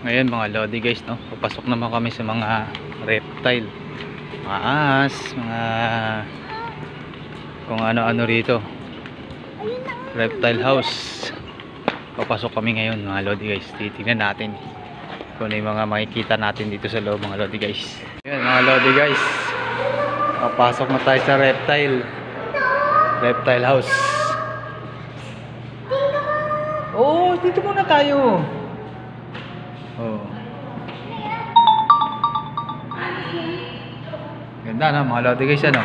Ngayon mga lodi guys, no, papasok naman kami sa mga reptile, mga ahas, mga kung ano-ano rito, reptile house. Papasok kami ngayon mga lodi guys. Titingnan natin kung ano yung mga makikita natin dito sa loob mga lodi guys. Ayan mga lodi guys, papasok na tayo sa reptile house. Oh, dito muna tayo. Oh. Ganda na mga lodi guys, ano?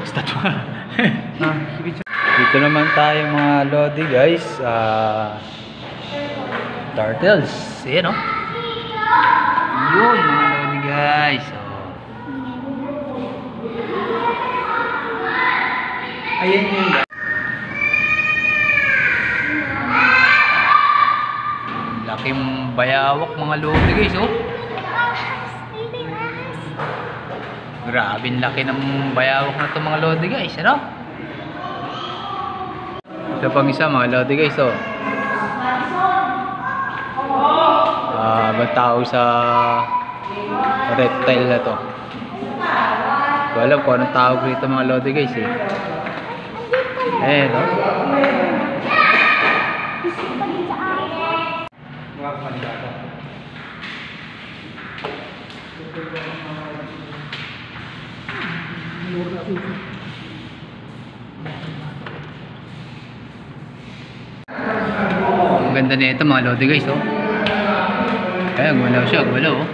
Statwa. Dito naman tayo mga lodi guys. Turtles. Ayan, oh. Yun mga lodi guys. Oh. Ayan yun. Laking bayawak mga lodi guys, oh. Grabe laki ng bayawak na to mga lodi guys, ano? Ito pang isa mga lodi guys, oh. Ba't tao sa reptile na to? Hindi ko alam kung anong tawag rito mga lodi guys, eh. No? Ang ganda na ito mga lodi guys, oh. Kaya gumalaw siya, gumalaw, oh.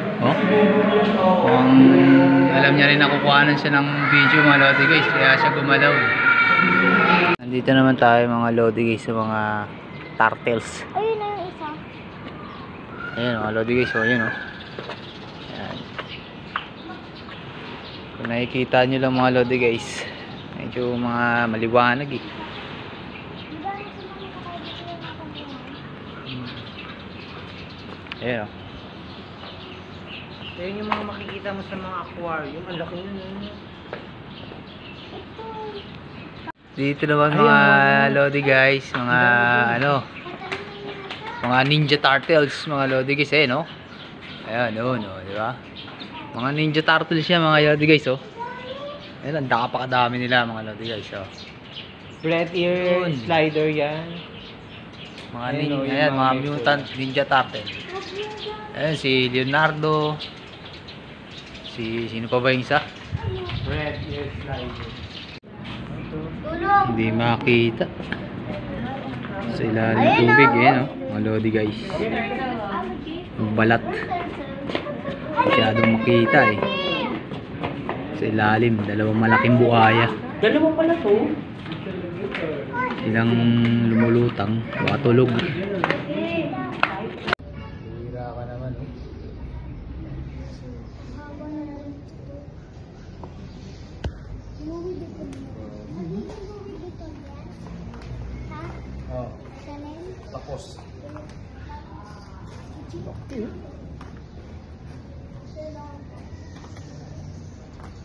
Alam niya rin na kukuhanan siya ng video mga lodi guys, kaya siya gumalaw. Nandito naman tayo mga lodi guys sa mga turtles. Ayun na yung isa. Ayan mga lodi guys, oh, yun, oh. Ayan. Kung nakikita nyo lang mga lodi guys, medyo mga maliwanag, eh. Ayan, oh. Ayan yung mga makikita mo sa mga aquarium. Ang laki nun. Dito naman mga lodi guys, mga mga ninja turtles mga lodi guys, eh, no? Ayan, no, di ba? Mga ninja turtles siya mga lodi guys, oh. Ayan, ang napakadami nila mga lodi guys, oh. Red ear slider yan. Mga ayan, mga mutant ninja turtle. Ayan, si Leonardo. Sino pa ba yung isa? Red ear slider. Hindi makita sa ilalim ng tubig, eh, no? Mga lodi guys. Ang balat. Masyadong makita, eh. Sa ilalim, dalawang malaking buhaya. Dalawa pala to. Ilang lumulutang, baka tulog. Hira ka naman, eh. Oh, tapos. Okay.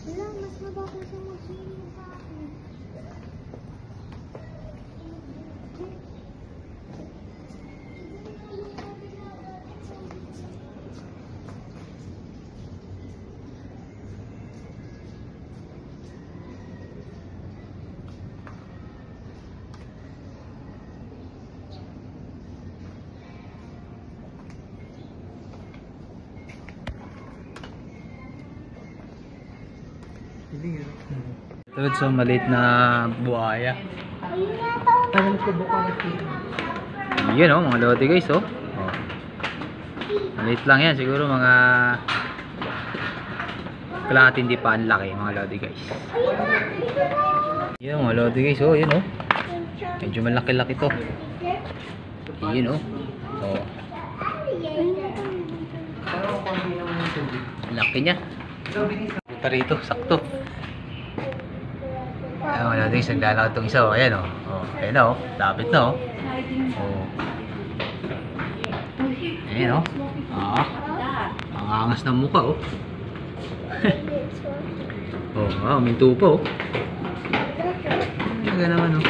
Wala, mas mabagal sa mag-swimming sa akin. Tulad sa maliit na buhaya. Ayun yata. Parang subukan natin. Yun, oh, mga lodi guys, oh. Oh. Maliit lang yan, siguro mga kalahating di pa ang laki mga lodi guys. Yun mga lodi guys, oh, yun, oh. Medyo malaki-laki to. Yun, oh. Oh. Laki niya. Punta rito, sakto. Ayan mga lodi guys, naglalakad itong isa, oh. Ayan, oh. Oh. Ayan na, oh. Lapit na, oh. Oh. Ayan, oh. Ah. Ang angas ng mukha, oh. Oh, minto pa, oh. Ayan naman, oh.